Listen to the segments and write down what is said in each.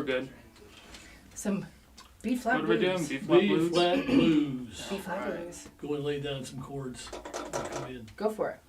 We're good. Some B-flat What are we blues. doing? B-flat blues? B-flat blues. B-flat blues. Go and lay down some chords. I'll come in. Go for it.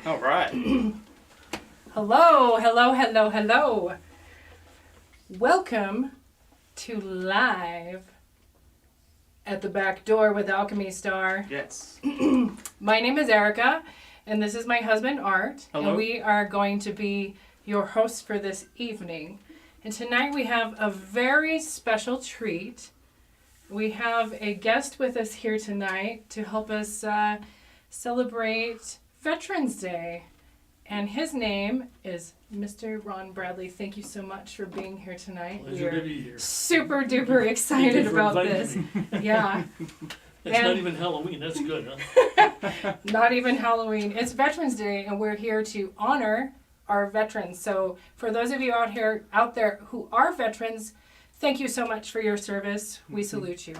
All right. Hello, hello, hello, hello. Welcome to Live at the Backdoor with Alchemy Star. Yes. My name is Erica, and this is my husband, Art. Hello. And we are going to be your hosts for this evening. And tonight we have a very special treat. We have a guest with us here tonight to help us celebrate Veterans Day. And his name is Mr. Ron Bradley. Thank you so much for being here tonight. Pleasure to be here. Super duper excited about this. Yeah. It's And- not even Halloween. That's good, huh? Not even Halloween. It's Veterans Day, and we're here to honor our veterans. So for those of you out there who are veterans, thank you so much for your service. We salute you.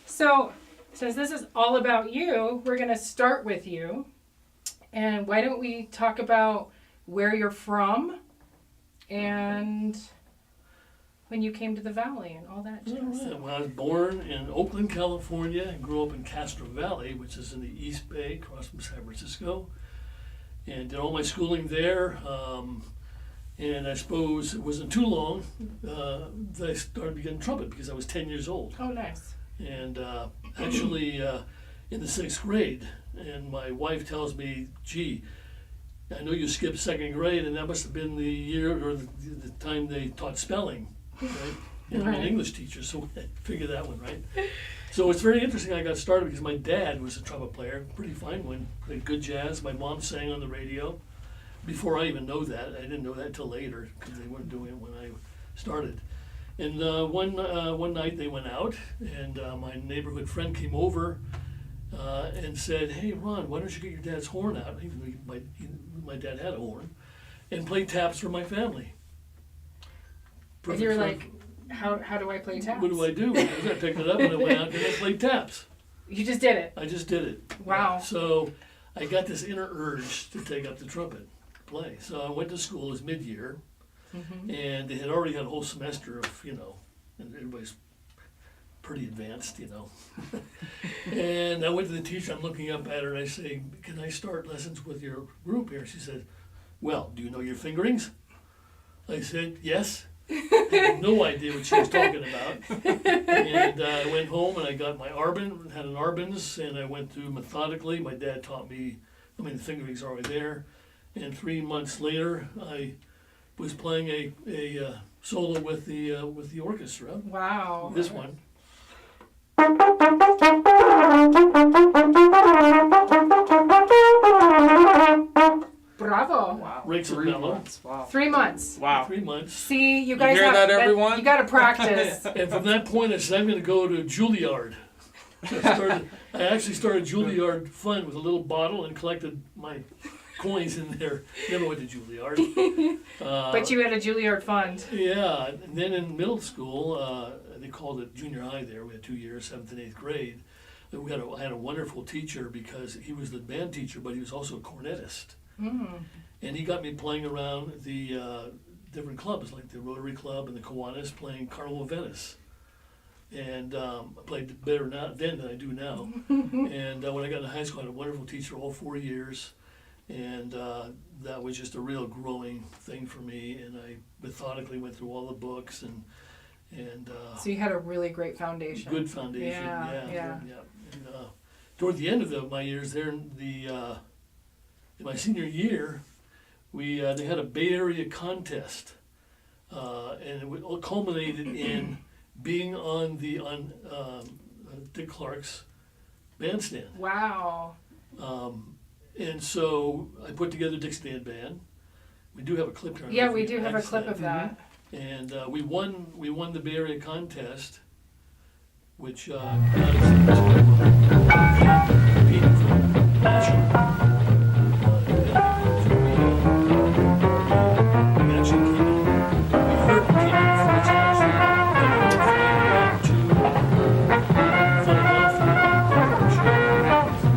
So since this is all about you, we're going to start with you. And why don't we talk about where you're from and when you came to the Valley and all that jazz. Well, I was born in Oakland, California, and grew up in Castro Valley, which is in the East Bay, across from San Francisco, and did all my schooling there. And I suppose it wasn't too long that I started to get in trumpet because I was 10 years old. Oh, nice. and actually in the 6th grade. And my wife tells me, "Gee, I know you skipped 2nd grade, and that must have been the year or the time they taught spelling, right? And I'm an English teacher, so figure that one, right?" So it's very interesting I got started because my dad was a trumpet player, pretty fine one, played good jazz. My mom sang on the radio. Before I even know that, I didn't know that till later because they weren't doing it when I started. And one night they went out, and my neighborhood friend came over and said, "Hey, Ron, why don't you get your dad's horn out?" Even though my dad had a horn, and play taps for my family. And you're like, how do I play taps? What do I do? I picked it up and I went out and I played taps. You just did it. I just did it. Wow. So I got this inner urge to take up the trumpet, play. So I went to school, it was mid-year, and they had already had a whole semester of, and everybody's pretty advanced, And I went to the teacher, I'm looking up at her, and I say, "Can I start lessons with your group here?" She said, "Well, do you know your fingerings?" I said, "Yes." I had no idea what she was talking about. And I went home and I got my Arbin, had an Arbins, and I went through methodically. My dad taught me, the fingerings are already there. And 3 months later, I was playing a solo with the orchestra. Wow. This one. Bravo. Wow. Breaks a 3 mellow. months. Wow. 3 months. Wow. 3 months. See, you guys hear have that, everyone? You got to practice. And from that point, I said, I'm going to go to Juilliard. I actually started Juilliard Fund with a little bottle and collected my coins in there. Never went to Juilliard. But you had a Juilliard fund. Yeah, and then in middle school, they called it junior high there. We had 2 years, 7th and 8th grade. I had a wonderful teacher because he was the band teacher, but he was also a cornetist. And he got me playing around the different clubs, like the Rotary Club and the Kiwanis, playing Carnival of Venice. And I played better then than I do now. And when I got into high school, I had a wonderful teacher all 4 years. And that was just a real growing thing for me. And I methodically went through all the books and So you had a really great foundation. good foundation. Yeah. And toward the end of my years there, in my senior year, they had a Bay Area contest, and it all culminated in being on Dick Clark's bandstand. Wow. And so I put together Dick's Stand Band. We do have a clip here. Yeah, we do have a clip of that. And we won the Bay Area contest, which got us competing for national. We actually came in. We heard we came in first actually. To Philadelphia.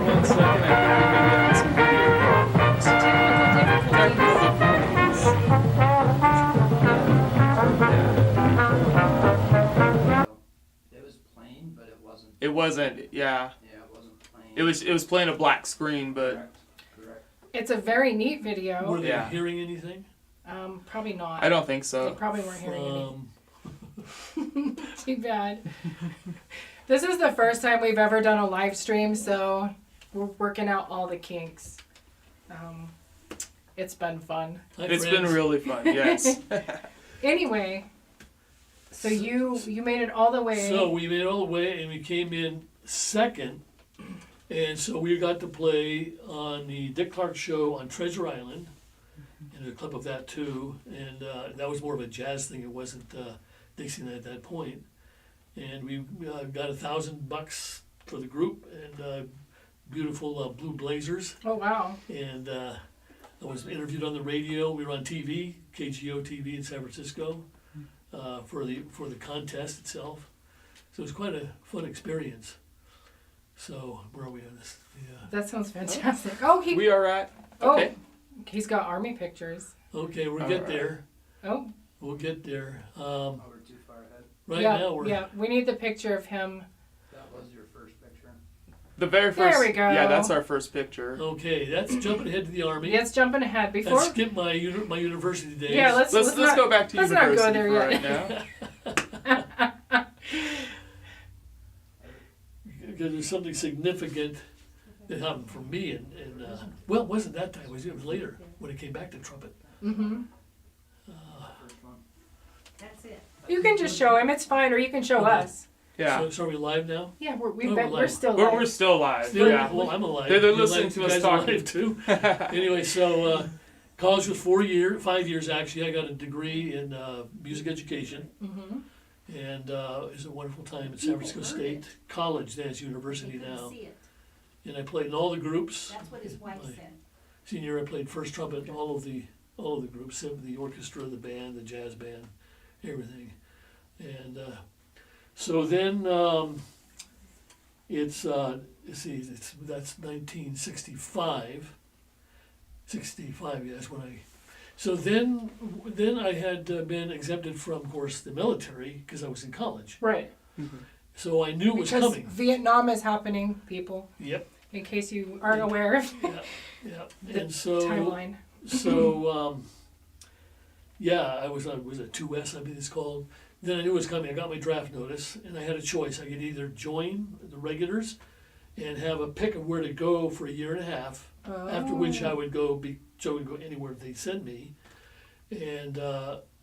1 second, I think we may get some It was playing, but it wasn't. It wasn't, yeah. Yeah, it wasn't playing. It was playing a black screen, but Correct. It's a very neat Were video. they Yeah. hearing anything? Probably not. I don't think They so. probably weren't hearing anything. From Too bad. This is the first time we've ever done a live stream, so we're working out all the kinks. It's been fun. Hi, It's friends. been really fun, yes. Anyway, so you made it all the way. So we made it all the way, and we came in second, and so we got to play on the Dick Clark show on Treasure Island, and a clip of that too. And that was more of a jazz thing. It wasn't Dixieland at that point. And we got $1,000 for the group and beautiful blue blazers. Oh wow. And I was interviewed on the radio. We were on TV, KGO TV in San Francisco, for the contest itself. So it was quite a fun experience. So where are we on this? Yeah. That sounds fantastic. Oh, We are at, okay. He's got army pictures. Okay, we'll All get right. there. Oh. We'll get there. Oh, we're too far ahead. Right yeah, now we're. yeah. We need the picture of him. That was your first picture. The very There first. we go. Yeah, that's our first picture. Okay, that's jumping ahead to the Army. It's jumping ahead. That Before, skipped my university days. yeah, let's Let's not go back to let's not university go there for yet. right now. Because there's something significant that happened for me, and well, it wasn't that time. It was later when I came back to trumpet. Mm-hmm. First one. That's it. You can just show him. It's fine, or you can show us. Yeah. So are we live now? Yeah, we're Oh, we're we're live. still We're live. still live. Still, Yeah. Well, I'm alive. They're You listening live- to you us guys are talking. live too. Anyway, so college was 5 years actually. I got a degree in music education, Mm-hmm. and it was a wonderful time at San Francisco State College. Then it's university They couldn't now, see it. and I played in all the groups. That's what his wife My said. Senior year, I played first trumpet in all of the groups, the orchestra, the band, the jazz band, everything. And so then it's let's see, that's 1965. 65, yeah, that's when I. So then I had been exempted from, of course, the military because I was in college. Right. So I knew it was Because coming. Vietnam is happening, people. Yep. In case you aren't aware of Yeah. the And so. timeline. So, yeah, I was a 2S, I think it's called. Then I knew it was coming. I got my draft notice, and I had a choice. I could either join the regulars and have a pick of where to go for a year and a half, after which I would go anywhere they send me. And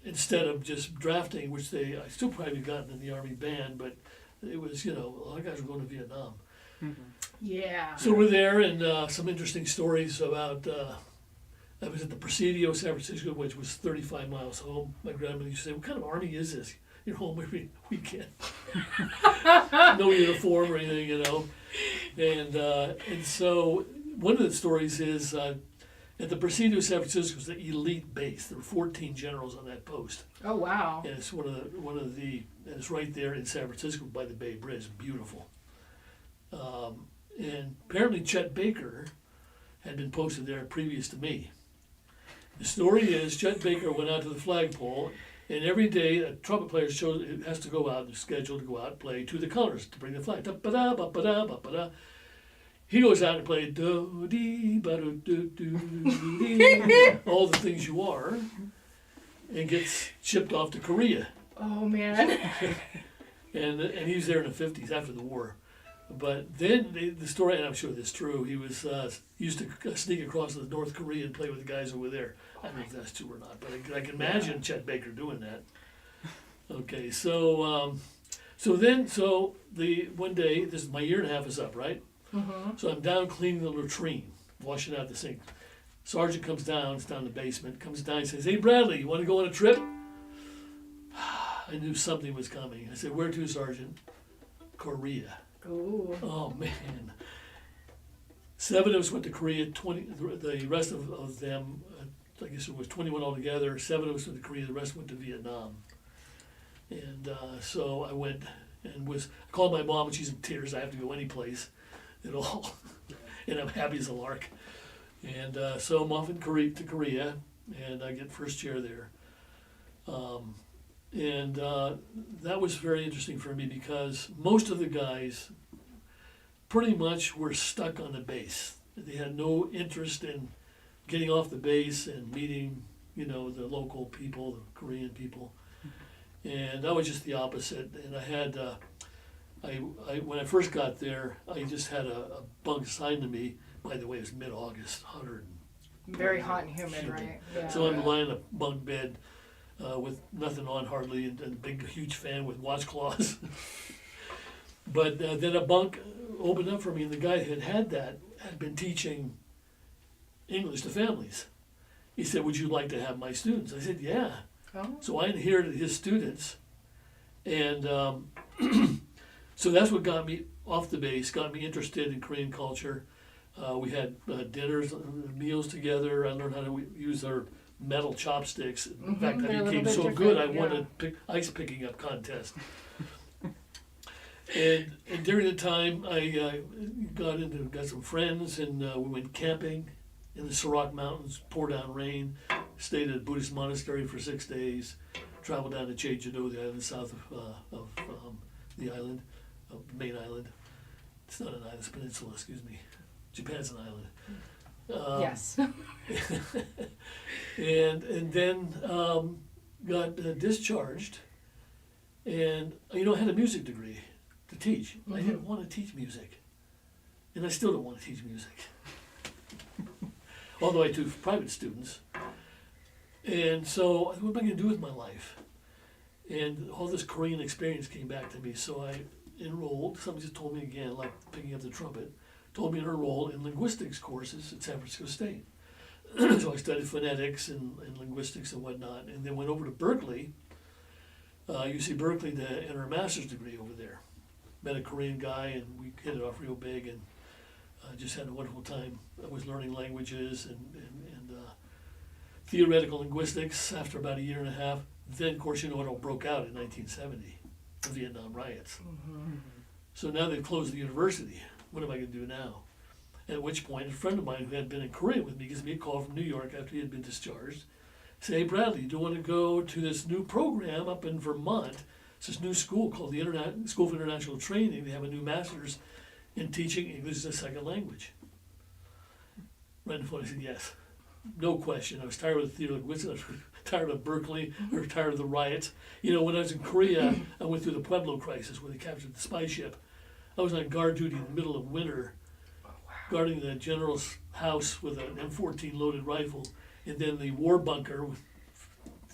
instead of just drafting, which I still probably gotten in the Army band, but it was, a lot of guys were going to Vietnam. Yeah. So we're there, and some interesting stories about. I was at the Presidio, San Francisco, which was 35 miles home. My grandmother used to say, "What kind of army is this? You're home every weekend, no uniform or anything, And so one of the stories is at the Presidio, San Francisco, was the elite base. There were 14 generals on that post, Oh wow. and it's and it's right there in San Francisco by the Bay Bridge, beautiful. And apparently Chet Baker had been posted there previous to me. The story is Chet Baker went out to the flagpole, and every day a trumpet player has to go out, scheduled to go out and play to the colors to bring the flag. Da-ba-da, ba-ba-da, ba-ba-da. He goes out and plays do dee ba do do do dee, all the things you are, and gets shipped off to Korea. Oh man. And he was there in the 50s after the war. But then the story, and I'm sure this is true, he was used to sneak across to North Korea and play with the guys over there. I don't know if that's true or not, but I can imagine Chet Baker doing that. Okay, so one day, my year and a half is up, right? Mm-hmm. So I'm down cleaning the latrine, washing out the sink. Sergeant comes down, it's down in the basement, comes down and says, "Hey Bradley, you want to go on a trip?" I knew something was coming. I said, "Where to, Sergeant?" "Korea." Ooh. Oh man. 7 of us went to Korea, the rest of them, I guess it was 21 altogether. 7 of us went to Korea, the rest went to Vietnam. And so I went and I called my mom, and she's in tears. I have to go any place at all. And I'm happy as a lark. And so I'm off to Korea, and I get first chair there. And that was very interesting for me because most of the guys pretty much were stuck on the base. They had no interest in getting off the base and meeting, the local people, the Korean people. And I was just the opposite. And I had, when I first got there, I just had a bunk assigned to me. By the way, it was mid-August, 100. Very hot and humid, right? Yeah. So I'm lying in a bunk bed with nothing on hardly, and a big, huge fan with washcloths. But then a bunk opened up for me, and the guy who had been teaching English to families. He said, "Would you like to have my students?" I said, "Yeah." Oh. So I inherited his students, and so that's what got me off the base, got me interested in Korean culture. We had dinners, meals together. I learned how to use our metal chopsticks. In fact, they're a I little became bit so good I different, won a ice picking up contest. And during the time, I got some friends, and we went camping in the Sarak Mountains, pour down rain, stayed at a Buddhist monastery for 6 days, traveled down to Jeju-do, the island south of the island, the main island. It's not an island, it's a peninsula, excuse me. Japan's an island. Yes. And then got discharged, and I had a music degree to teach. I didn't want to teach music, and I still don't want to teach music. Although I do for private students. And so, what am I going to do with my life? And all this Korean experience came back to me, so I enrolled. Somebody just told me again, like picking up the trumpet, told me to enroll in linguistics courses at San Francisco State. So I studied phonetics and linguistics and whatnot, and then went over to Berkeley, UC Berkeley, to enter a master's degree over there. Met a Korean guy, and we hit it off real big, and just had a wonderful time. I was learning languages and theoretical linguistics after about a year and a half. Then, of course, it all broke out in 1970, the Vietnam riots. So now they've closed the university. What am I going to do now? At which point, a friend of mine who had been in Korea with me gives me a call from New York after he had been discharged. Say, hey, Bradley, do you want to go to this new program up in Vermont? It's this new school called the School of International Training. They have a new master's in teaching English as a second language. Right in the phone, I said, yes. No question. I was tired of the theater linguistics. I was tired of Berkeley. I was tired of the riots. When I was in Korea, I went through the Pueblo crisis where they captured the spy ship. I was on guard duty in the middle of winter, guarding the general's house with an M14 loaded rifle, and then the war bunker with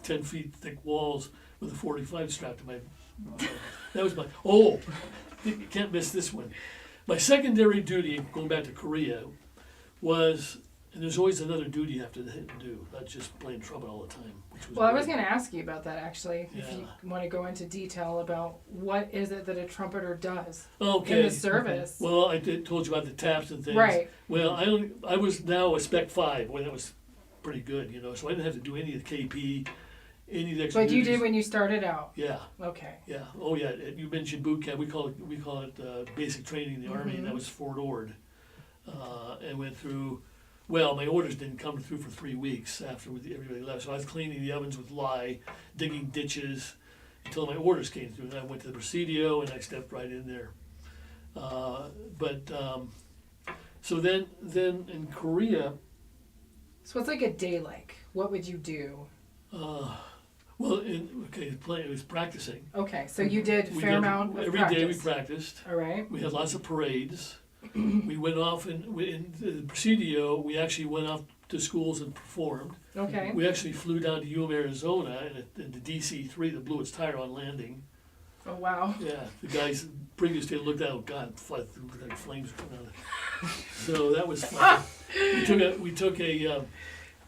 10 feet thick walls with a 45 strapped to my. That was my. Oh, you can't miss this one. My secondary duty, going back to Korea, was, and there's always another duty you have to do, not just playing trumpet all the time. Which was Well, I great. was going to ask you about that actually, if you Yeah. want to go into detail about what is it that a trumpeter does Okay. in the service. Well, told you about the taps and things. Right. Well, I was now a Spec 5. Boy, that was pretty good, so I didn't have to do any of the KP, any of the extra But you duties. did when you started out. Yeah, Okay. yeah. Oh, yeah. You mentioned boot camp. We call it basic training in the Army, and that was Fort Ord. And went through. Well, my orders didn't come through for 3 weeks after everybody left, so I was cleaning the ovens with lye, digging ditches, until my orders came through. And I went to the Presidio, and I stepped right in there. So then in Korea. So what's like a day like? What would you do? Well, it was practicing. Okay, so you did We fair did- amount of every practice. day we practiced. All right. We had lots of parades. We went off in the Presidio. We actually went off to schools and performed. Okay. We actually flew down to Yuma, Arizona, in the DC-3 that blew its tire on landing. Oh wow. Yeah, the guys previous day looked out. God, it looked like flames were coming out. So that was fun. We took a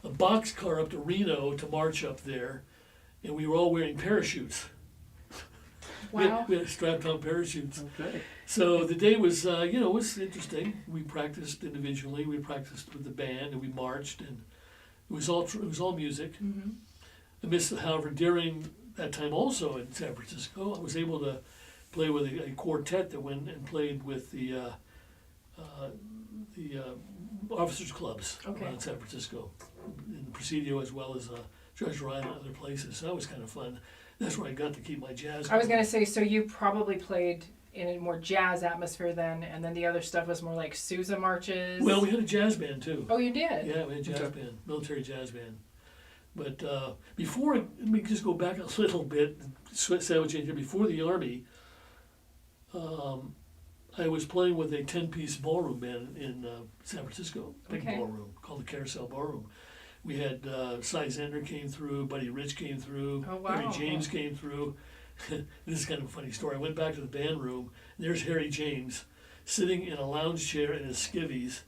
boxcar up to Reno to march up there, and we were all wearing parachutes. Wow. We had strapped on parachutes. Okay. So the day was, it was interesting. We practiced individually. We practiced with the band, and we marched, and it was all music. Mm-hmm. I missed, however, during that time also in San Francisco, I was able to play with a quartet that went and played with the officers' clubs around San Francisco, in the Presidio as well as Treasure Island and other places. So that was kind of fun. That's where I got to keep my jazz. I was gonna say, so you probably played in a more jazz atmosphere then, and then the other stuff was more like Sousa marches. Well, we had a jazz band too. Oh, you did? Yeah, we had a jazz band, military jazz band. But let me just go back a little bit, sandwich in here. Before the Army, I was playing with a 10-piece ballroom band in San Francisco, big ballroom called the Carousel Ballroom. We had Cy Zender came through, Buddy Rich came through, Oh, wow. Harry James came through. This is kind of a funny story. I went back to the band room, and there's Harry James sitting in a lounge chair in his skivvies,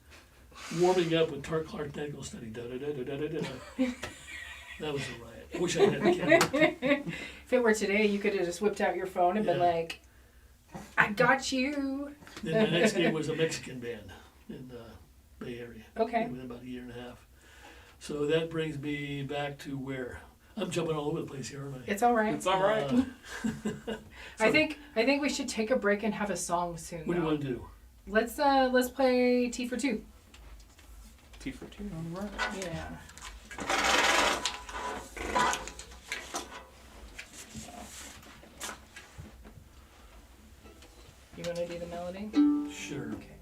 warming up with Clark Dangle study. That was a riot. I wish I had a camera. If it were today, you could have just whipped out your phone and been Yeah. like, I got you. Then my next game was a Mexican band in the Bay Area. Okay. Within about a year and a half. So that brings me back to where I'm jumping all over the place here, aren't I? It's all right. It's all right. I think we should take a break and have a song soon. What do you though. want to do? Let's play T for Two. T for two. All right. Yeah. You want to do the melody? Sure. Okay.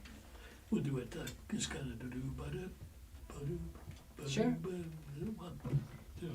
We'll do it, just kind of do-do, ba-do, ba-do, ba-do, Sure. ba-do, 1, 2.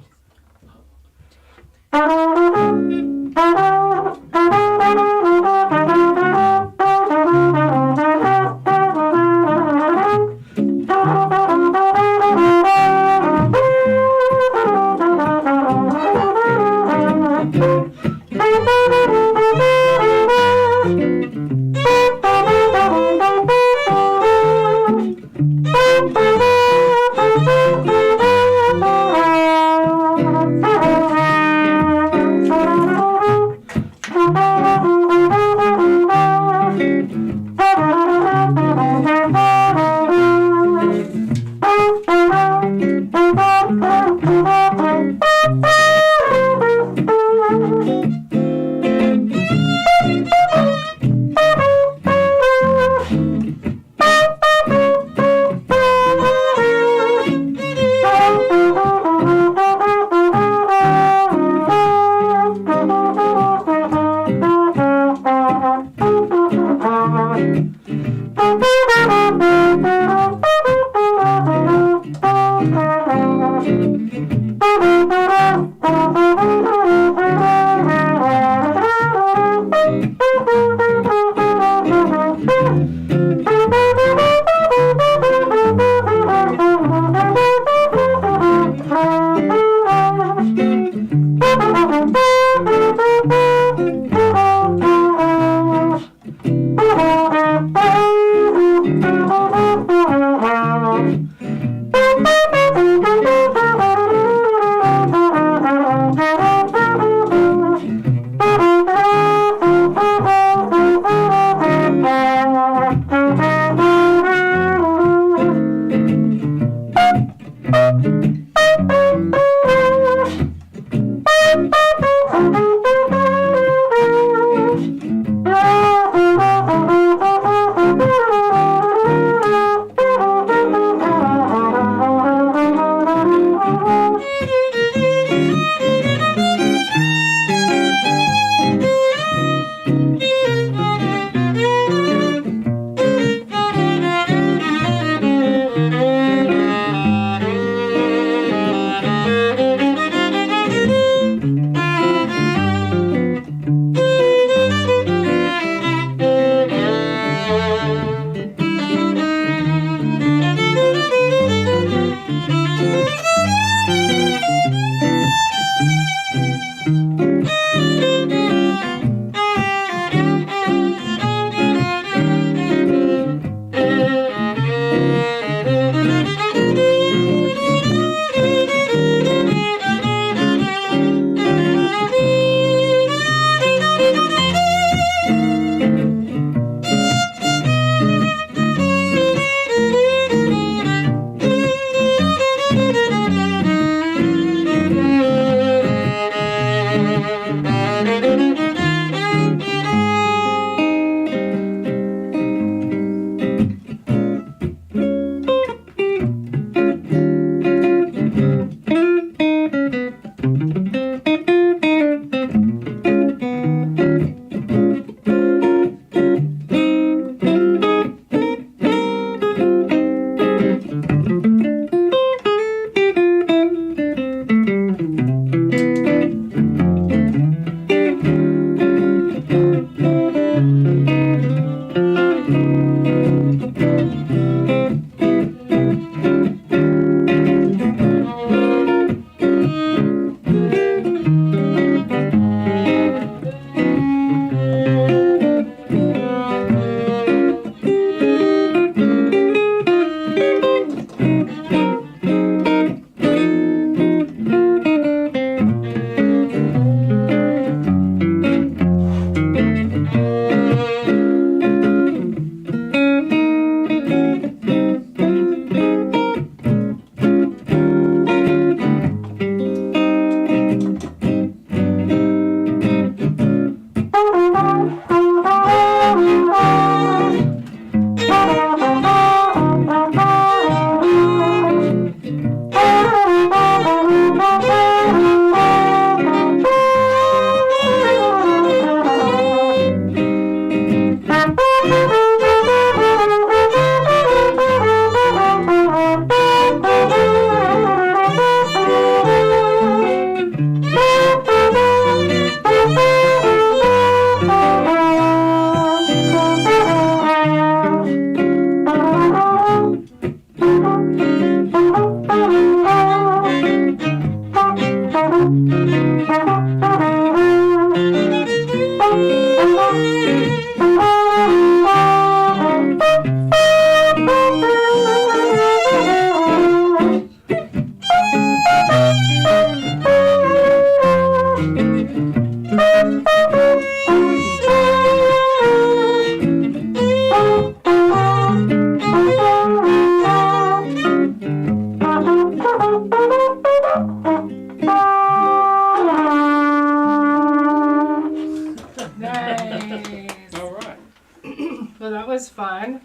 fun.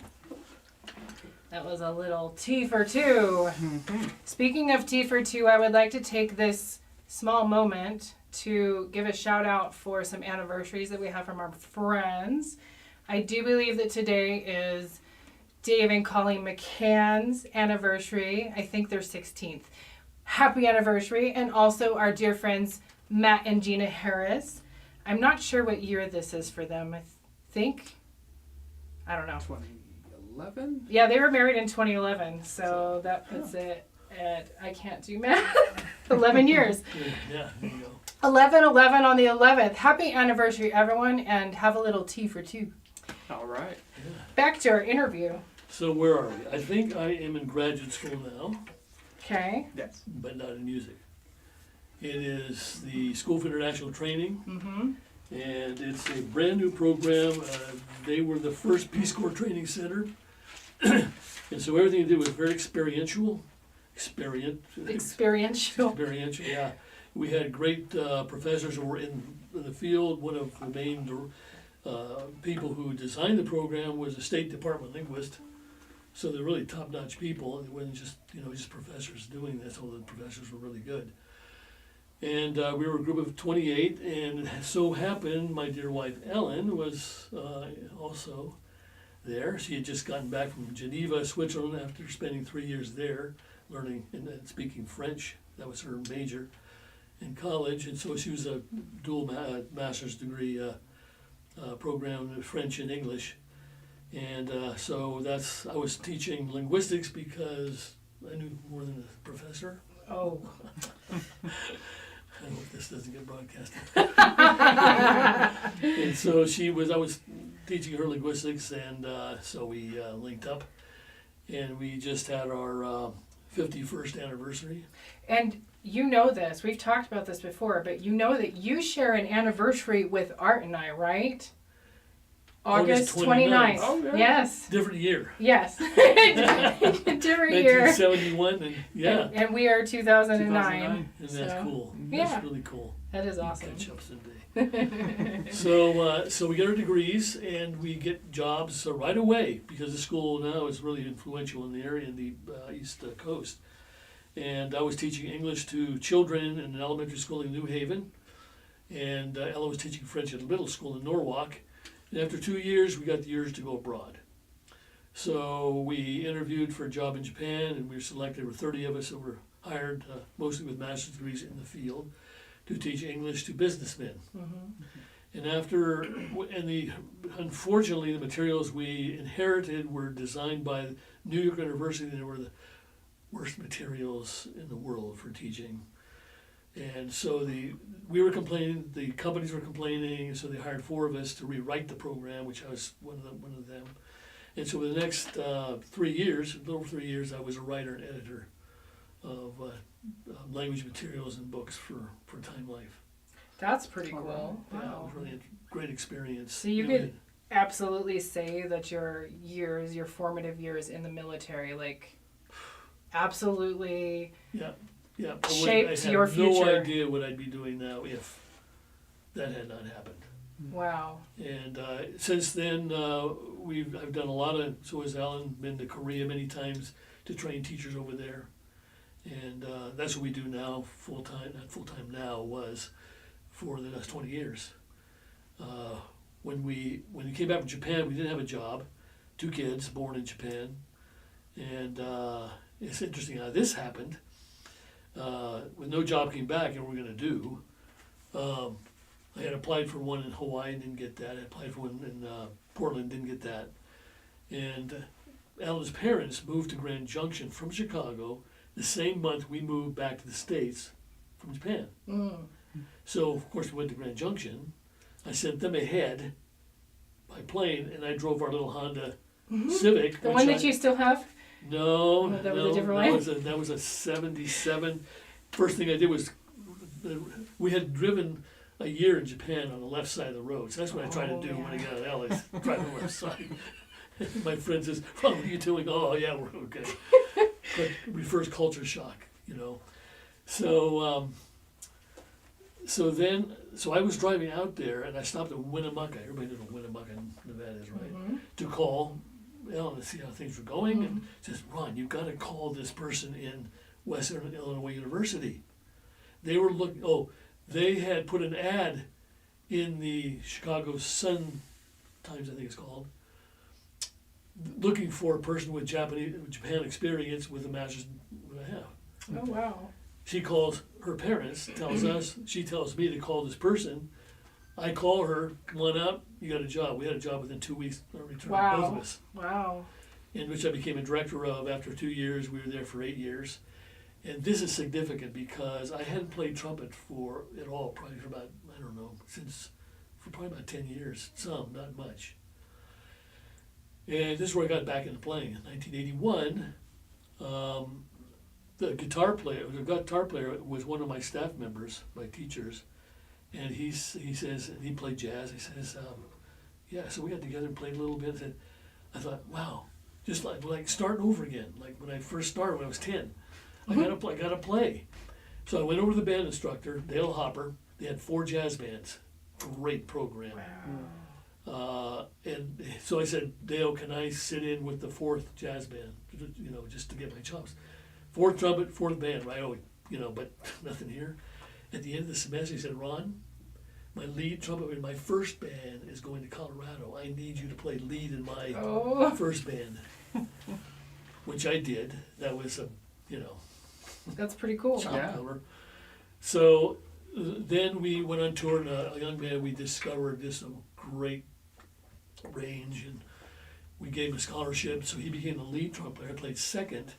That was a little T for two. Speaking of T for two, I would like to take this small moment to give a shout out for some anniversaries that we have from our friends. I do believe that today is Dave and Colleen McCann's anniversary. I think they're 16th. Happy anniversary. And also our dear friends Matt and Gina Harris. I'm not sure what year this is for them. I think. I don't know. 2011? Yeah, they were married in 2011. So that puts it at, I can't do math, 11 years. Yeah, there you go. 11/11 on the 11th. Happy anniversary, everyone. And have a little tea for two. All right. Back to our interview. So where are we? I think I am in graduate school now, Okay. Yes. but not in music. It is the School for International Training, Mm-hmm. and it's a brand new program. They were the first Peace Corps training center, and so everything they did was very experiential. Experiential. Experiential, yeah. We had great professors who were in the field. One of the main people who designed the program was a State Department linguist. So they're really top-notch people. It wasn't just just professors doing this. All the professors were really good. And we were a group of 28, and it so happened my dear wife Ellen was also there. She had just gotten back from Geneva, Switzerland, after spending 3 years there, learning and speaking French. That was her major in college, and so she was a dual master's degree program, French and English. And so I was teaching linguistics because I knew more than the professor. Oh. I hope this doesn't get broadcasted. And so I was teaching her linguistics, and so we linked up, and we just had our 51st anniversary. And you know this. We've talked about this before, but you know that you share an anniversary with Art and I, right? August 29th. Oh, yeah. Yes. Different year. Yes. Different year. 1971, and yeah. And we are 2009. 2009. And that's So, cool. yeah. That's really cool. That is awesome. Catch up someday. So we get our degrees and we get jobs right away because the school now is really influential in the area in the East Coast. And I was teaching English to children in an elementary school in New Haven, and Ella was teaching French at a middle school in Norwalk. And after 2 years, we got the urge to go abroad. So we interviewed for a job in Japan, and we were selected. There were 30 of us that were hired, mostly with master's degrees in the field, to teach English to businessmen. Mm-hmm. And unfortunately, the materials we inherited were designed by New York University, and they were the worst materials in the world for teaching. And so we were complaining, the companies were complaining, so they hired 4 of us to rewrite the program, which I was one of them. And so for the next 3 years, a little over 3 years, I was a writer and editor of language materials and books for Time Life. That's pretty cool. Yeah, it Wow. was really a great experience. So you could absolutely say that your formative years in the military, like, absolutely Yeah, shaped I your have no future. idea what I'd be doing now if that had not happened. Wow. And since then, I've done a lot of. So has Alan, been to Korea many times to train teachers over there, and that's what we do now, full time. Not full time now, was for the last 20 years. When we came back from Japan, we didn't have a job. 2 kids born in Japan, and it's interesting how this happened. When no job came back, and what we're going to do, I had applied for one in Hawaii and didn't get that. I applied for one in Portland, didn't get that. And Alan's parents moved to Grand Junction from Chicago the same month we moved back to the States from Japan. Mm. So, of course, we went to Grand Junction. I sent them ahead by plane, and I drove our little Honda Civic. The one that you still have? No, That was no, a different one? that was a 77. First thing I did was, we had driven a year in Japan on the left side of the road. So that's what I try to do when I get out of LA, is drive on the left side. My friend says, "Oh, what are you doing?" "Oh, yeah, we're okay." But refers culture shock, So, so I was driving out there, and I stopped at Winnemucca. Everybody knows what Winnemucca, Nevada is, right? Mm-hmm. To call to see how things were going, and says, Ron, you've got to call this person in Western Illinois University. They were they had put an ad in the Chicago Sun Times, I think it's called, looking for a person with Japan experience with a master's and a half. Oh, wow. She calls her parents, she tells me to call this person. I call her, come on out, you got a job. We had a job within 2 weeks, return, both of us. Wow. In which I became a director of after 2 years. We were there for 8 years. And this is significant because I hadn't played trumpet at all, probably for about, I don't know, for probably about 10 years. Some, not much. And this is where I got back into playing. In 1981, the guitar player was one of my staff members, my teachers. And he says, and he played jazz. He says, yeah, so we got together and played a little bit. And I thought, wow, just like starting over again. Like when I first started when I was 10. I gotta play. So I went over to the band instructor, Dale Hopper. They had 4 jazz bands. Great program. Wow. And so I said, Dale, can I sit in with the 4th jazz band? Just to get my chops. 4th trumpet, 4th band, right? But nothing here. At the end of the semester, he said, Ron, my lead trumpet in my first band is going to Colorado. I need you to play lead in my first band. Which I did. That was That's pretty cool. Yeah. So then we went on tour, and a young man, we discovered just a great range, and we gave him a scholarship, so he became the lead trumpet player. I played second,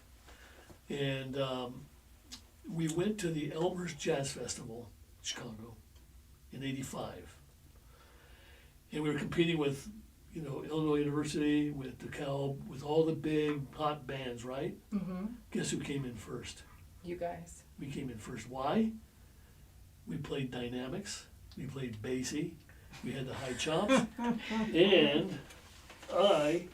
and we went to the Elmhurst Jazz Festival, Chicago, in '85, and we were competing with, Illinois University, with DeKalb, with all the big hot bands, right? Mm-hmm. Guess who came in first? You guys. We came in first. Why? We played dynamics. We played bassy. We had the high chops. And I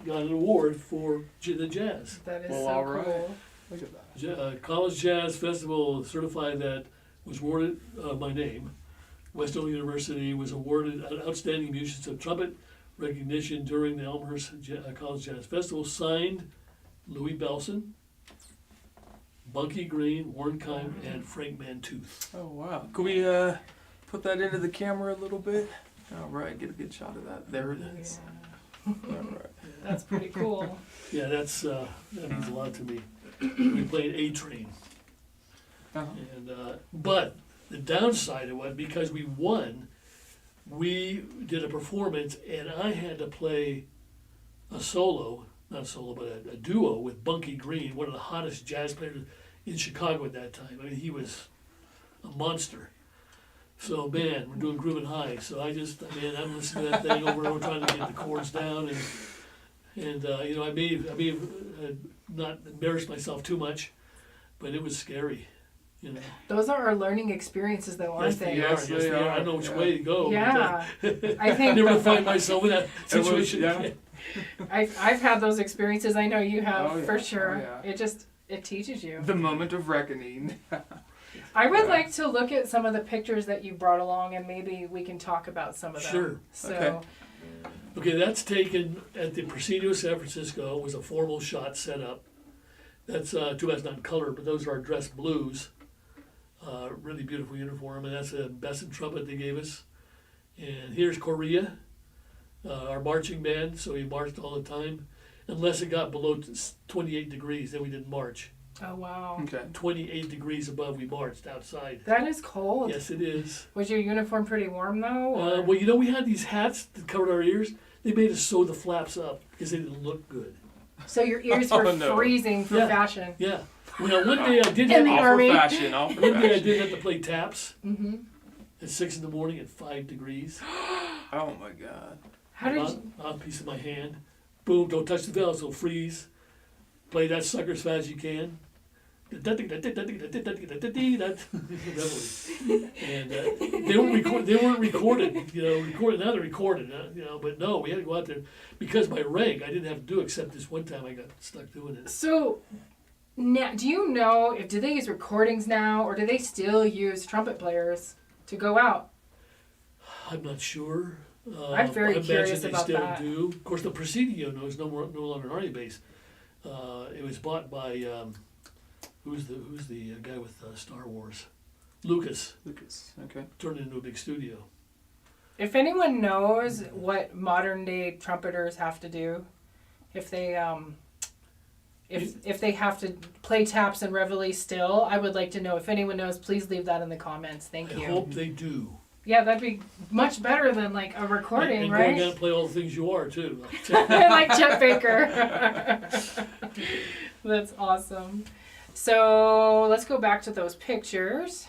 got an award for the jazz. That is Well, so all right. cool. Look at that. College Jazz Festival certified that was awarded my name. West Illinois University was awarded an Outstanding Musicians of Trumpet recognition during the Elmhurst College Jazz Festival. Signed Louis Belson, Bunky Green, Warren Kime, and Frank Mantooth. Oh, wow. Could we put that into the camera a little bit? All right, get a good shot of that. There it is. Yeah. All right. That's pretty cool. Yeah, that means a lot to me. We played A-Train. Uh-huh. And but the downside of it, because we won, we did a performance, and I had to play a solo, not a solo, but a duo with Bunky Green, one of the hottest jazz players in Chicago at that time. I mean, he was a monster. So, man, we're doing Groovin' High. So I'm listening to that thing over and over, trying to get the chords down, and I may have not embarrassed myself too much, but it was scary. Those are our learning experiences, though, aren't Yes, they? Yes, they are. I know which way to go. Yeah. But, I think never find myself in that It was- situation. yeah. I've had those experiences. I know you have, Oh, yeah. for sure. Oh, yeah. It teaches you. The moment of reckoning. I would Yeah. like to look at some of the pictures that you brought along, and maybe we can talk about some of them. Sure. So, Okay. Okay, that's taken at the Presidio San Francisco. It was a formal shot set up. That's too bad it's not in color, but those are our dress blues. Really beautiful uniform, and that's a Besson trumpet they gave us. And here's Korea, our marching band. So we marched all the time, unless it got below 28 degrees, then we didn't march. oh wow, Okay. 28 degrees above, we marched outside. that is cold. Yes, it is. Was your uniform pretty warm though? Or? Well, we had these hats that covered our ears. They made us sew the flaps up because they didn't look good. So your ears Oh, were no. freezing for Yeah. fashion. Yeah. Well, one day I did In the have, All army. for fashion. All for one day I fashion. did have to play taps Mm-hmm. at 6 in the morning at 5 degrees. Oh my God. How did you? On a piece of my hand. Boom, don't touch the valves, it'll freeze. Play that sucker as fast as you can. And they weren't recorded, now they're recorded, but no, we had to go out there because my rank, I didn't have to do it, except this one time I got stuck doing it. So, now, do you know do they use recordings now, or do they still use trumpet players to go out? I'm not sure. I'm very I imagine curious they about still that. do. Of course, the Presidio is no longer an Army base. It was bought by who's the guy with Star Wars? Lucas. Lucas. Okay. Turned it into a big studio. If anyone knows what modern day trumpeters have to do, if they if they have to play taps and reveille still, I would like to know. If anyone knows, please leave that in the comments. Thank you. I hope they do. Yeah, that'd be much better than like a recording, and right? going down and play all the things you are too. Like Chet Baker. That's awesome. So let's go back to those pictures.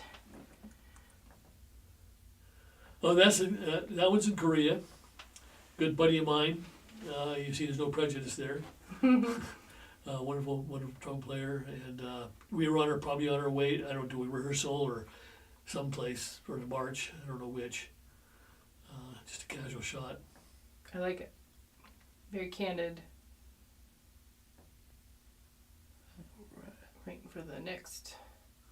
Oh, that one's in Korea. Good buddy of mine. You see, there's no prejudice there. Wonderful trumpet player, and we were probably on our way. I don't know, to a rehearsal or someplace for the march. I don't know which. Just a casual shot. I like it. Very candid. Waiting for the next.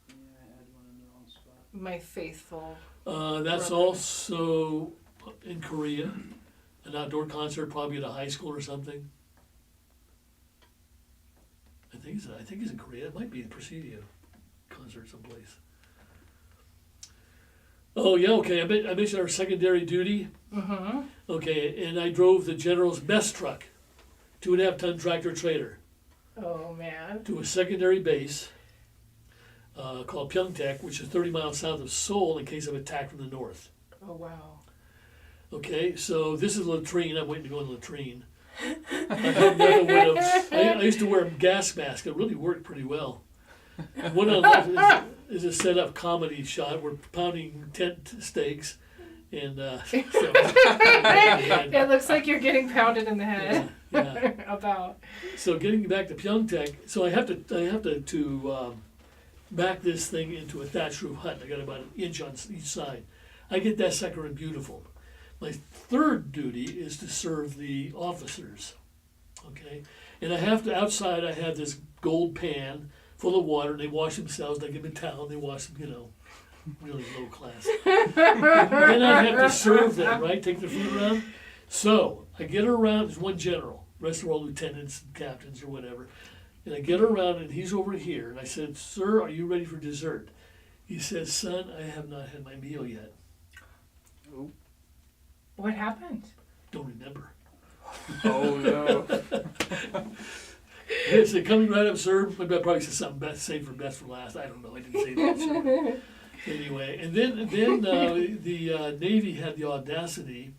Yeah, I had one in the wrong spot. My faithful. That's Brother. also in Korea. An outdoor concert, probably at a high school or something. I think it's in Korea. It might be a Presidio concert someplace. Oh yeah, okay. I mentioned our secondary duty. Mm-hmm. Okay, and I drove the general's mess truck, 2.5-ton tractor trailer, Oh man. to a secondary base called Pyeongtaek, which is 30 miles south of Seoul in case of attack from the north. Oh wow. Okay, so this is a latrine. I'm waiting to go in the latrine. I used to wear a gas mask. It really worked pretty well. One on the left is a set-up comedy shot. We're pounding tent stakes, and It looks like you're getting pounded in the head. yeah. About. So getting back to Pyeongtaek, so I have to back this thing into a thatched roof hut. I got about an inch on each side. I get that sucker in beautiful. My third duty is to serve the officers, okay? And outside I have this gold pan full of water, and they wash themselves. I give them a towel, and they wash them, really low class. Then I have to serve them, right? Take their food around. So I get her around, there's one general, the rest are all lieutenants and captains or whatever. And I get her around, and he's over here, and I said, "Sir, are you ready for dessert?" He says, "Son, I have not had my meal yet." Oh. What happened? Don't remember. Oh no. He said, "Coming right up, sir." Maybe I probably said something best, save for best for last. I don't know. I didn't say that. Sure. Anyway, and then the Navy had the audacity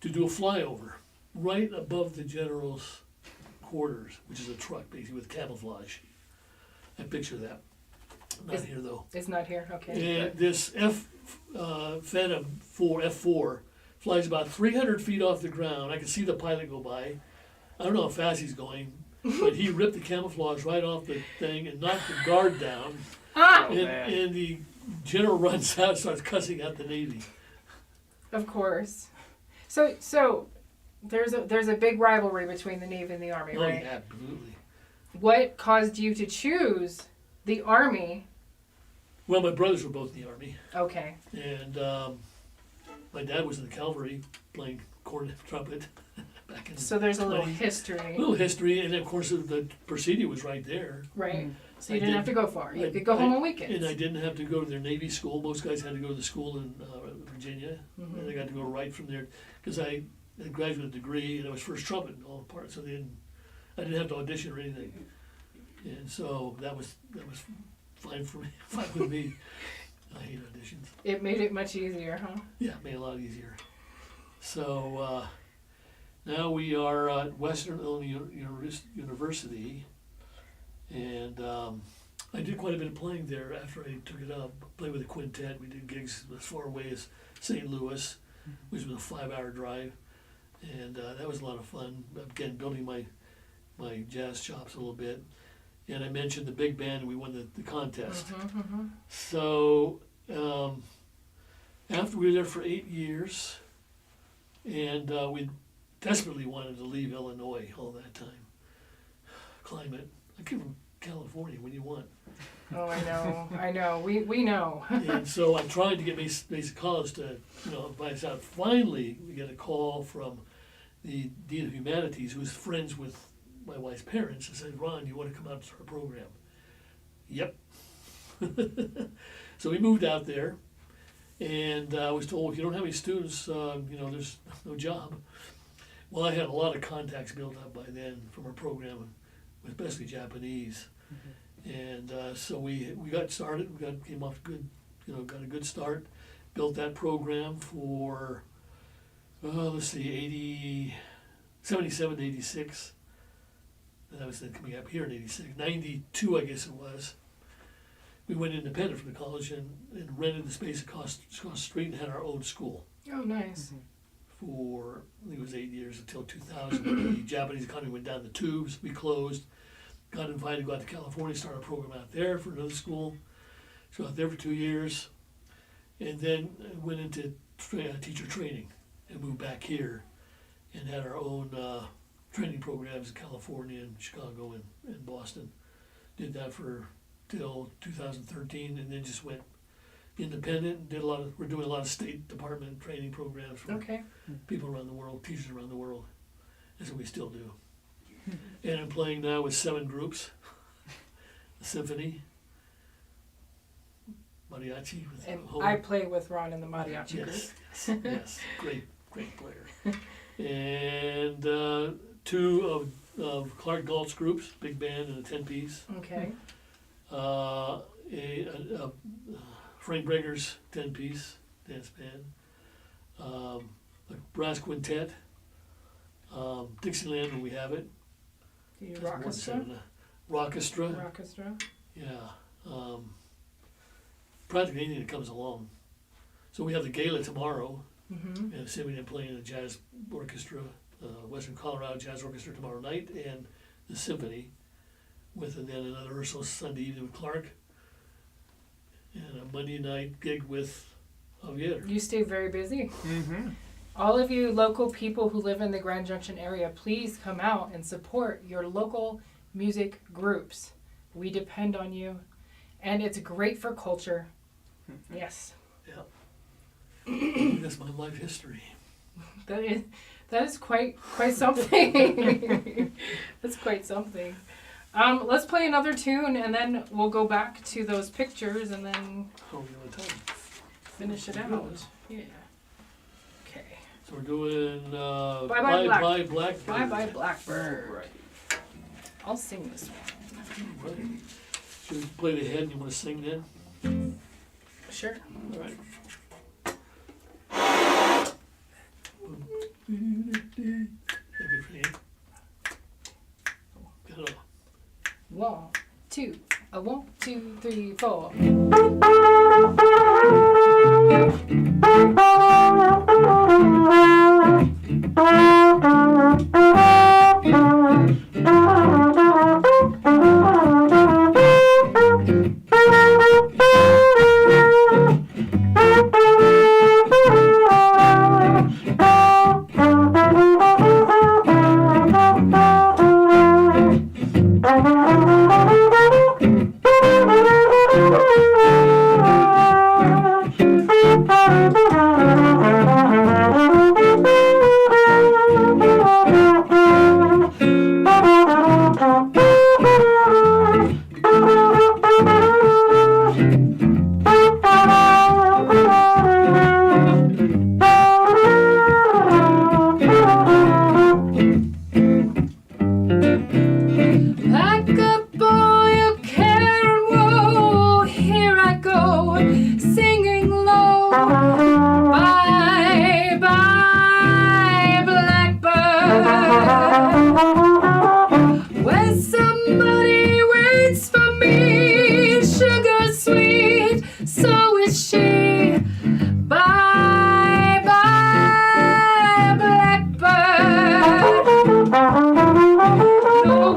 to do a flyover right above the general's quarters, which is a truck basically with camouflage. I picture that. Not here though. It's not here. Okay. And this Phantom F4 flies about 300 feet off the ground. I can see the pilot go by. I don't know how fast he's going, but he ripped the camouflage right off the thing and knocked the guard down. Ah! Oh, man. And the general runs out and starts cussing out the Navy. Of course. So there's a big rivalry between the Navy and the Army, Oh, right? yeah, absolutely. What caused you to choose the Army? Well, my brothers were both in the Army, Okay. and my dad was in the cavalry playing cornet trumpet back in So there's a little 20s. history, little history, and of course the Presidio was right there. right? So I you didn't did- have to go far. You I- could go home I- on weekends. And I didn't have to go to their Navy school. Most guys had to go to the school in Virginia, Mhm. and I got to go right from there because I had a graduate degree and I was first trumpet in all the parts. So I didn't have to audition or anything, and so that was fine for me, fine with me. I hate auditions. It made it much easier, huh? Yeah, it made it a lot easier. So now we are at Western Illinois University, and I did quite a bit of playing there after I took it up. Played with a quintet. We did gigs as far away as St. Louis, which was a 5-hour drive, and that was a lot of fun. Again, building my jazz chops a little bit. And I mentioned the big band, and we won the contest. Mm-hmm, mm-hmm. So after we were there for 8 years, and we desperately wanted to leave Illinois all that time. Climate, I California. What do you want? Oh, I know. We know. And so I'm trying to get basic college to, advise us out. Finally, we get a call from the Dean of Humanities, who's friends with my wife's parents, and said, "Ron, do you want to come out to our program?" Yep. So we moved out there, and I was told, if you don't have any students, there's no job. Well, I had a lot of contacts built up by then from our program, especially Japanese. And so we got started. Came off good, got a good start. Built that program for, 77 to 86. And I was then coming up here in 86. 92, I guess it was. We went independent from the college and rented the space across the street and had our own school Oh, nice. for, I think it was 8 years until 2000. The Japanese economy went down the tubes. We closed. Got invited to go out to California, start a program out there for another school. So out there for 2 years. And then went into teacher training and moved back here and had our own training programs in California and Chicago and Boston. Did that till 2013, and then just went independent. We're doing a lot of State Department training programs for people around the world, teachers around the world. That's what we still do. And I'm playing now with 7 groups: the symphony, mariachi. And I play with Ron in the mariachi group. Yes, great player. And 2 of Clark Galt's groups, big band and a 10-piece. Okay. Frank Breger's 10-piece dance band. A brass quintet. Dixieland, when we have it. Do you rockestra? Rockestra. Yeah. Practically anything that comes along. So we have the gala tomorrow. Mm-hmm. And Symphony playing the jazz orchestra, Western Colorado Jazz Orchestra tomorrow night, and the symphony, with then another rehearsal Sunday evening with Clark, and a Monday night gig with Javier. You stay very busy. Mm-hmm. All of you local people who live in the Grand Junction area, please come out and support your local music groups. We depend on you, and it's great for culture. Yes. Yeah. That's my life history. That is quite something. That's quite something. Let's play another tune, and then we'll go back to those pictures, and then finish it out. Yeah. Okay. So we're doing Bye Bye Blackbird. Bye Bye Blackbird. Right. I'll sing this one. Right. Should we play the head and you want to sing then? Sure. All right. Got it. 1, 2, 1, 2, 3, 4. Like a boy of care and woe, here I go, singing low. Bye, bye, blackbird. When somebody waits for me, sugar sweet, so is she. Bye, bye, blackbird. No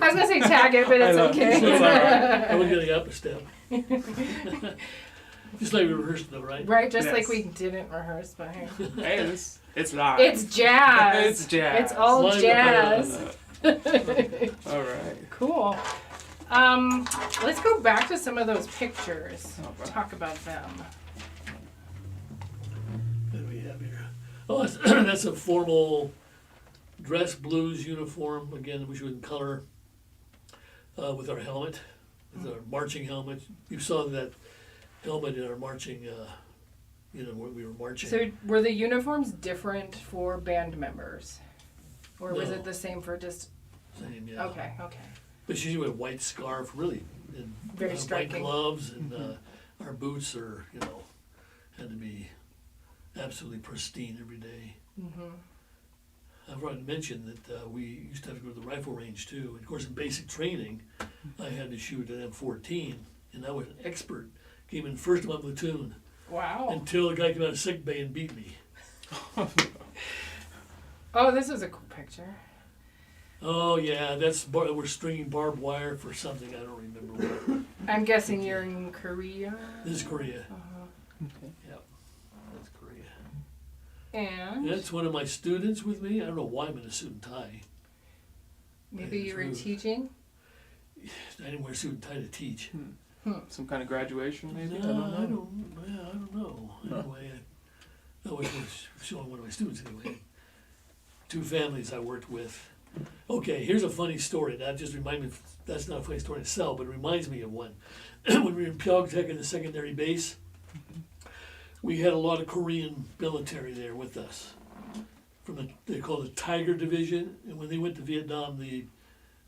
I was gonna say tag it, but I it's know. okay. It's all right. I was getting up a step. Just like we rehearsed though, right? Right, just Yes. like we didn't rehearse, but hey. Hey, it's not. It's jazz. It's jazz. It's all Live jazz. All right. Cool. Let's go back to some of those pictures. All right. Talk about them. What do we have here? Oh, that's a formal dress blues uniform. Again, which was in color with our helmet, with our marching helmet. You saw that helmet in our marching, when we were marching. So were the uniforms different for band members? Or was No. it the same for just... Same, yeah. Okay. But she's wearing a white scarf, really, and Very white striking. gloves, and our boots are, had to be absolutely pristine every day. Mm-hmm. I've already mentioned that we used to have to go to the rifle range too. And of course, in basic training, I had to shoot an M14, and I was an expert. Came in first of my platoon Wow. until a guy came out of sick bay and beat me. Oh, this is a cool picture. Oh yeah, we're stringing barbed wire for something I don't remember what. I'm guessing you're in Korea. This is Korea. Okay. Yep, that's Korea. And That's one of my students with me. I don't know why I'm in a suit and tie. maybe you were True. teaching. I didn't wear a suit and tie to teach. Some kind of graduation, maybe. No, I don't know. I don't know. Anyway, I was showing one of my students anyway. Two families I worked with. Okay, here's a funny story. That just reminds me. That's not a funny story in itself, but it reminds me of one. When we were in Pyeongtaek in the secondary base, we had a lot of Korean military there with us. They call it the Tiger Division, and when they went to Vietnam, the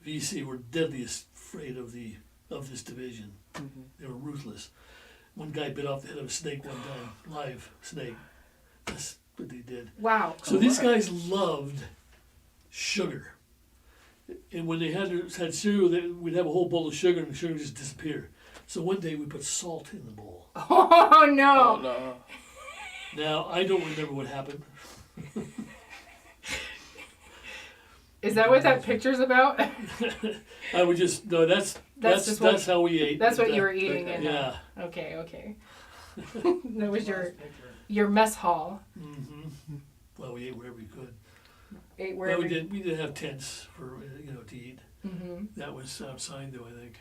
VC were deadly afraid of this division. Mhm. They were ruthless. One guy bit off the head of a snake one time, live snake. That's what they did. Wow. So these guys loved sugar. And when they had cereal, we'd have a whole bowl of sugar and the sugar would just disappear. So one day we put salt in the bowl. Oh no. Oh, no. Now, I don't remember what happened. Is that what that picture's about? I would just, no, that's just what- how we ate. That's what you were eating. Okay. In Yeah. Okay. That was Last picture. your mess hall. Mm-hmm. Well, we ate wherever we could. Ate Well, wherever. we did have tents for, to eat. Mm-hmm. That was outside though, I think.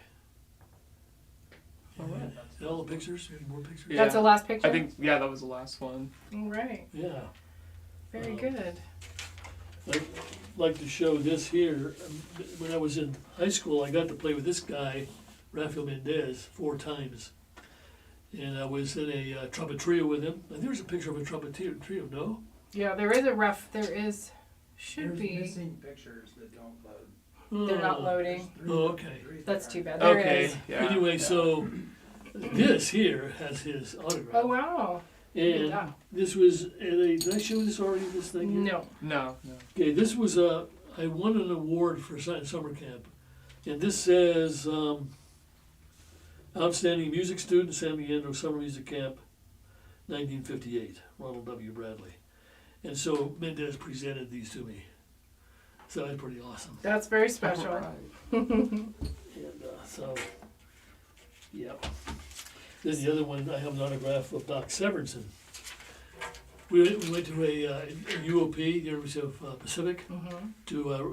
All right. Is that all the pictures? Any more pictures? Yeah. That's the last picture. I think, yeah, that was the last one. All right. Yeah. Very Um, good. I'd like to show this here. When I was in high school, I got to play with this guy, Rafael Mendez, 4 times. And I was in a trumpet trio with him. I think there's a picture of a trumpet trio, no? Yeah, there is a rough. There is. Should There's be. missing pictures that don't load. They're not Oh. loading. There's Oh, okay. three That's that too aren't. bad. There Okay. is. Yeah. Anyway, yeah. so this here has his autograph. Oh wow. And Yeah. this was at a, did I show this already, this thing here? No. No. Okay, this was I won an award for summer camp. And this says, Outstanding Music Student, San Leandro Summer Music Camp, 1958, Ronald W. Bradley. And so Mendez presented these to me. So that's pretty awesome. That's very special. All right. And so, yeah. Then the other one, I have an autograph of Doc Severinsen. We went to a UOP, University of Pacific, Mm-hmm. to a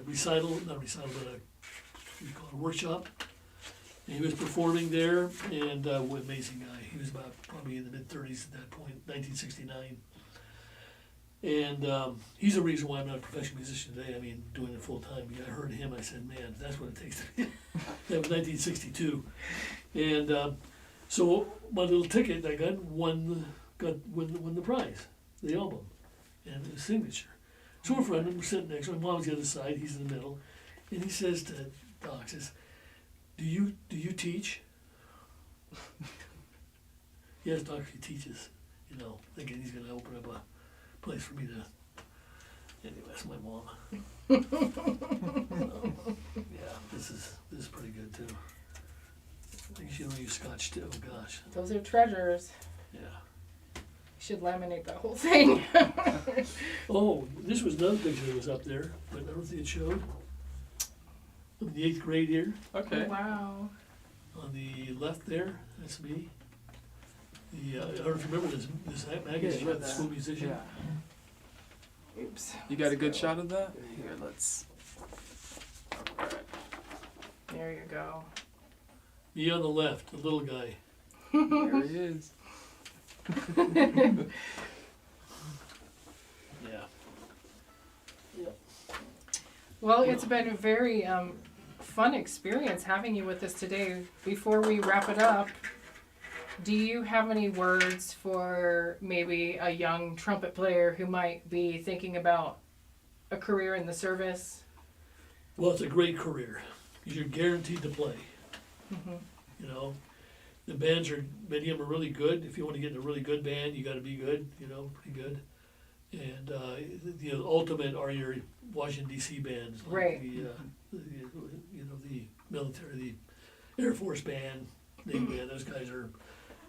recital, not a recital, but what do you call it, a workshop. And he was performing there, and amazing guy. He was about probably in the mid-30s at that point, 1969. And he's the reason why I'm not a professional musician today. I mean, doing it full time. I heard him, I said, man, that's what it takes to be. That was 1962. And so my little ticket I got won the prize, the album, and the signature. So we're friends, we're sitting next to him. Mom's the other side, he's in the middle. And he says to Doc, says, do you teach? Yes, Doc, he teaches, thinking he's going to open up a place for me to, anyway, that's my mom. Yeah, this is pretty good too. I think she'll use scotch too, gosh, Those are treasures. yeah. You should laminate that whole thing. Oh, this was another picture that was up there, but I don't think it showed. I'm in the 8th grade here. Okay. Wow. On the left there, that's me. I don't know if you remember this magazine, Yeah, the school musician. Yeah. Oops. You got a good shot of that? Here, let's. Alright. There you go. Me on the left, the little guy. There he is. Yeah. Well, it's been a very fun experience having you with us today. Before we wrap it up, do you have any words for maybe a young trumpet player who might be thinking about a career in the service? Well, it's a great career. You're guaranteed to play. Mhm. You know, the bands many of them are really good. If you want to get in a really good band, you got to be good. You know, pretty good. And the ultimate are your Washington D.C. bands, like Right. the military, the Air Force band, Navy band. Those guys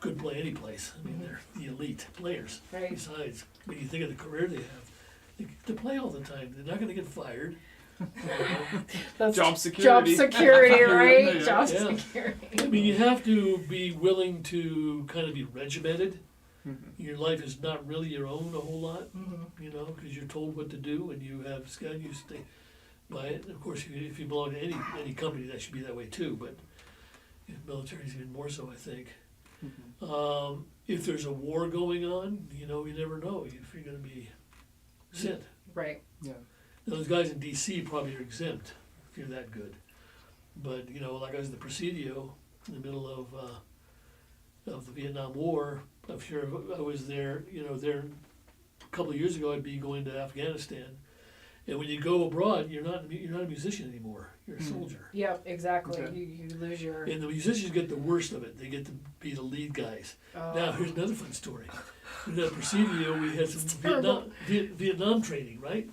could play any place. I mean, they're the elite players. Right. Besides, when you think of the career they have, they get to play all the time. They're not going to get fired. That's Job security. Job security, right? Yeah. Job Yeah. security. I mean, you have to be willing to kind of be regimented. Mhm. Your life is not really your own a whole lot, Mhm. you know, because you're told what to do and you have you stay by it. And of course, if you belong to any company, that should be that way too. But military is even more so, I think. If there's a war going on, you know, you never know if you're going to be sent. Right. Yeah. Those guys in D.C. probably are exempt if you're that good. But, you know, like I was in the Presidio in the middle of the Vietnam War. I'm sure I was there, you know, there a couple of years ago I'd be going to Afghanistan. And when you go abroad, you're not a musician anymore. You're a soldier. Yep, exactly. Okay. You lose your... And the musicians get the worst of it. They get to be the lead guys. Now, here's another fun story. In the Presidio, we had some Vietnam training, right?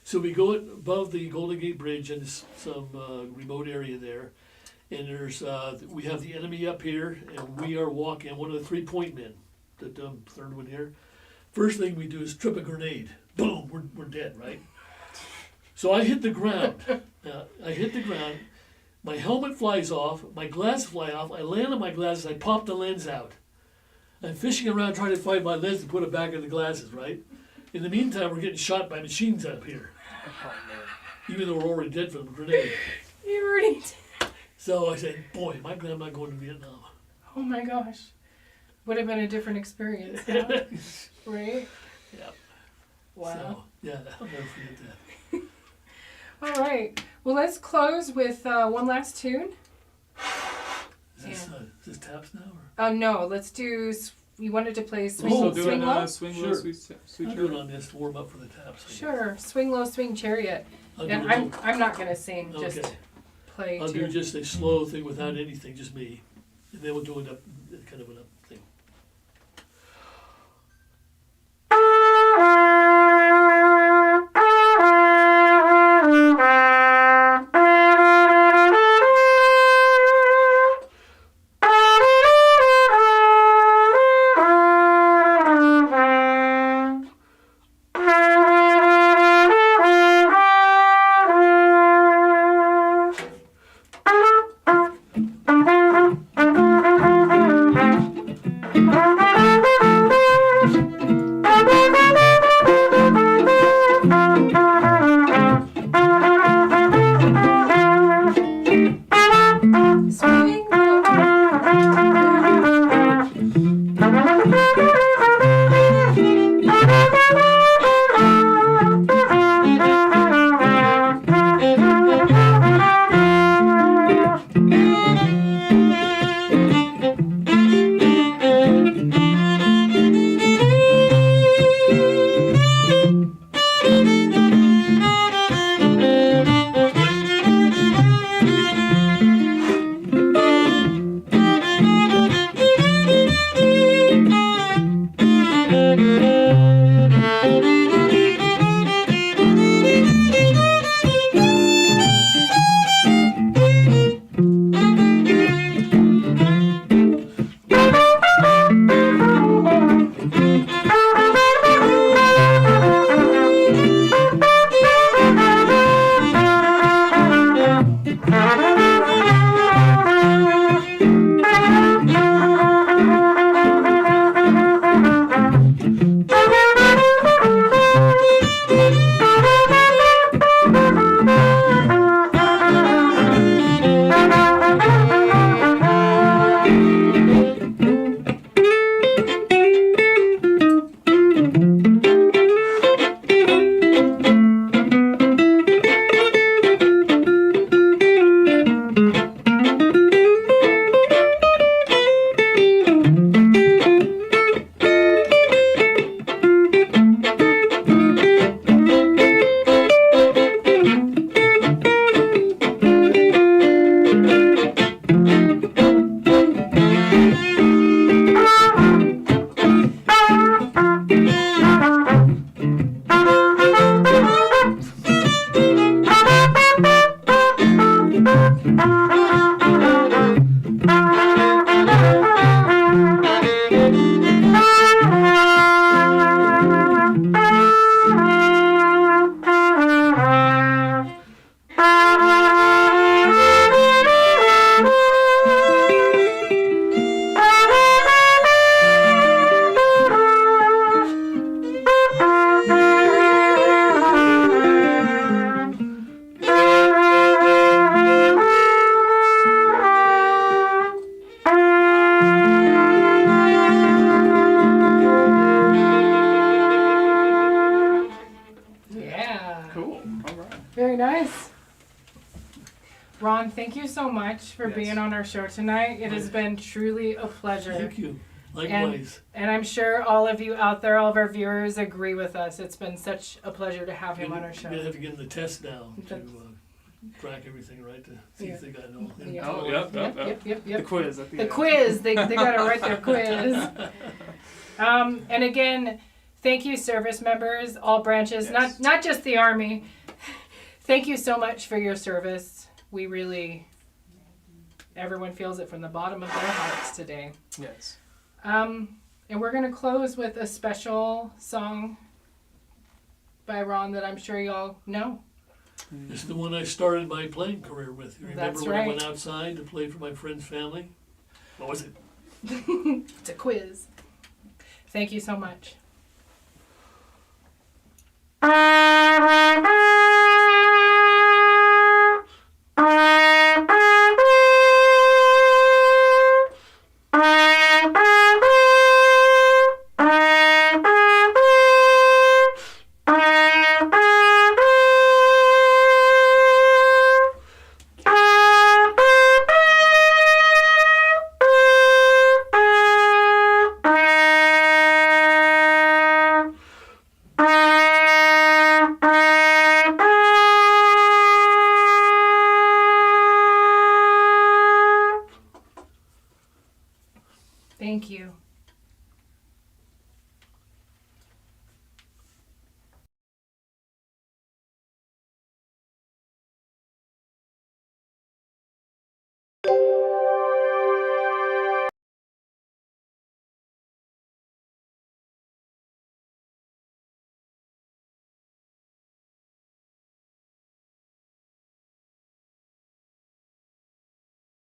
So we go above the Golden Gate Bridge in some remote area there, and there's we have the enemy up here, and we are walking. One of the 3-point men, the third one here. First thing we do is trip a grenade. Boom, we're dead, right? So I hit the ground. My helmet flies off. My glasses fly off. I land on my glasses. I pop the lens out. I'm fishing around trying to find my lens to put it back in the glasses, right? In the meantime, we're getting shot by machines up here. Even though we're already dead from the grenade. You already did. So I said, boy, am I glad I'm not going to Vietnam. Oh my gosh. Would have been a different experience, huh? Right? Yeah. Wow. So, yeah, I'll never forget that. All right. Well, let's close with one last tune. Is this taps now? Or? No, let's do... You wanted to play Swing, Oh, So swing doing Low? Swing Sure. Low, Sweet I'll do it on this to warm up for the taps. I guess. Sure. Swing Low, Swing Chariot. I'll And do I'm not going to sing, Okay. just play I'll too. do just a slow thing without anything, just me. And then we'll do it up, kind of an up thing. Swing Low. Yeah. Cool. All right. Very nice. Ron, thank you so much for Yes. being on our show tonight. It has Yes. been truly a pleasure. Thank you. Likewise. And I'm sure all of you out there, all of our viewers, agree with us. It's been such a pleasure to have him on our show. You're gonna have to get in the test now to That's- crack everything right to see Yeah. if they got no. Yeah. Oh, yep. Yep. The quiz at the The end. quiz. They got to write their quiz. And again, thank you, service members, all branches, Yes. not just the Army. Thank you so much for your service. We really, everyone feels it from the bottom of their hearts today. Yes. And we're going to close with a special song by Ron that I'm sure y'all know. It's the one I started my playing career with. You remember That's when I right. went outside to play for my friend's family? What was it? It's a quiz. Thank you so much. Thank you.